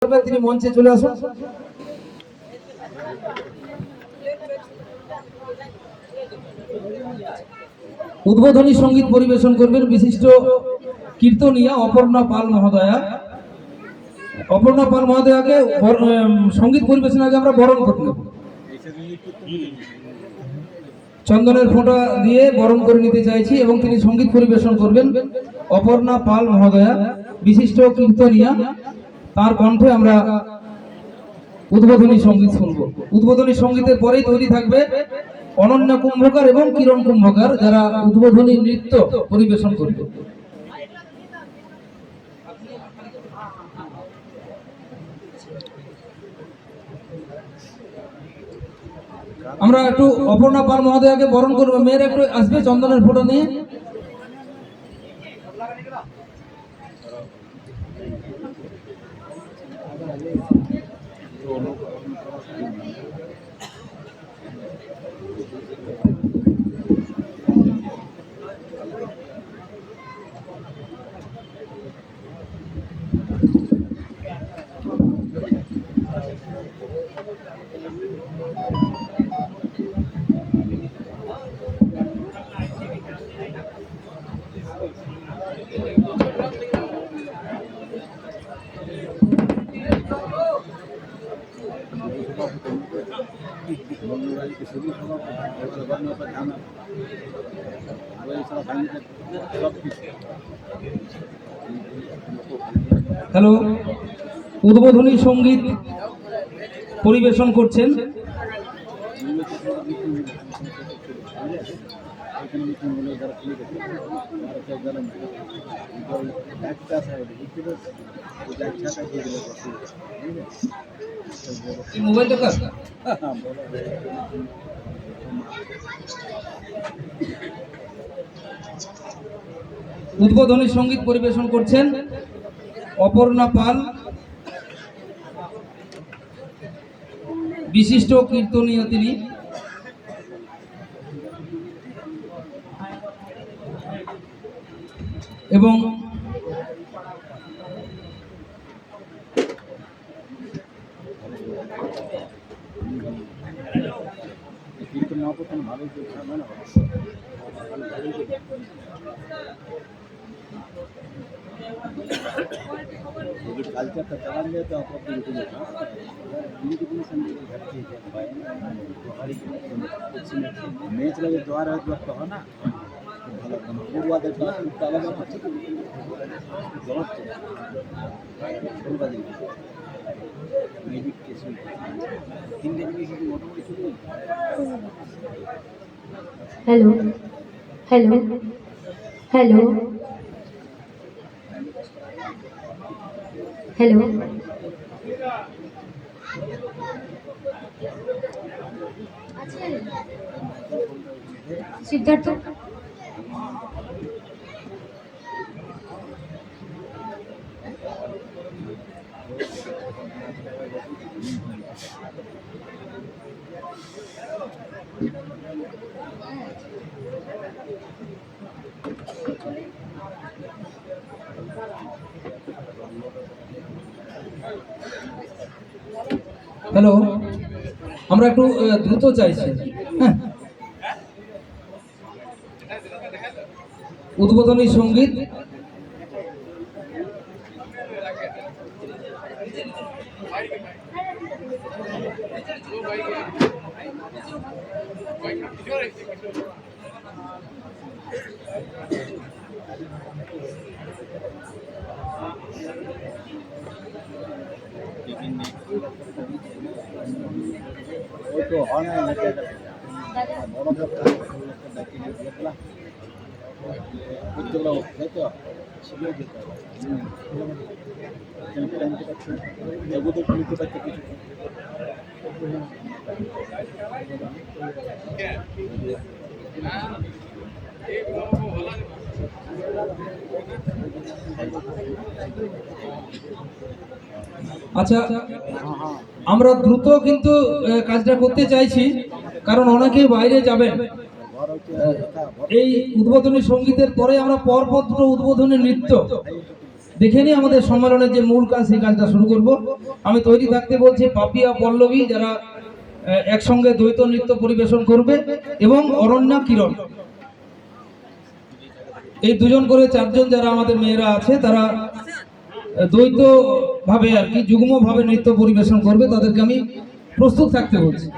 তিনি মঞ্চে চলে আসুন। উদ্বোধনী সঙ্গীত পরিবেশন করবেন বিশিষ্ট কীর্তনিয়া অপর্ণা পাল মহোদয়া। অপর্ণা পাল মহোদয়াকে সঙ্গীত পরিবেশন আগে আমরা বরণ করে নেব। চন্দনের ফোঁটা দিয়ে বরণ করে নিতে চাইছি এবং তিনি সঙ্গীত পরিবেশন করবেন অপর্ণা পাল মহোদয়া বিশিষ্ট কীর্তনিয়া। তার কণ্ঠে আমরা উদ্বোধনী সঙ্গীত শুনব। উদ্বোধনী সঙ্গীতের পরেই তৈরি থাকবে অনন্যা কুম্ভকার এবং কিরণ কুম্ভকার, যারা উদ্বোধনী নৃত্য পরিবেশন করবে। আমরা একটু অপর্ণা পাল মহোদয়াকে বরণ করবো। মেয়ের একটু আসবে চন্দনের ফোঁটা নিয়ে। হ্যালো, উদ্বোধনী সঙ্গীত পরিবেশন করছেন উদ্বোধনী সঙ্গীত পরিবেশন করছেন অপর্ণা পাল বিশিষ্ট কীর্তনীয় তিনি। এবং কালচারটা চালালে তো मैच लगे द्वारा तो है ना hello hello hello hello Siddharth hello, আমরা একটু দ্রুত চাইছি। হ্যাঁ, উদ্বোধনী সঙ্গীত तो होना है बड़ा আচ্ছা, আমরা দ্রুত কিন্তু কাজটা করতে চাইছি, কারণ অনেকে বাইরে যাবেন। এই উদ্বোধনী সঙ্গীতের পরে আমরা পরপর দুটো উদ্বোধনী নৃত্য দেখে নিয়ে আমাদের সম্মেলনের যে মূল কাজ সেই কাজটা শুরু করব। আমি তৈরি থাকতে বলছি পাপিয়া পল্লবী, যারা একসঙ্গে দ্বৈত নৃত্য পরিবেশন করবে, এবং অরণ্যা কিরণ। এই দুজন করে চারজন যারা আমাদের মেয়েরা আছে, তারা দ্বৈত ভাবে আর কি যুগ্ম ভাবে নৃত্য পরিবেশন করবে, তাদেরকে আমি প্রস্তুত থাকতে বলছি।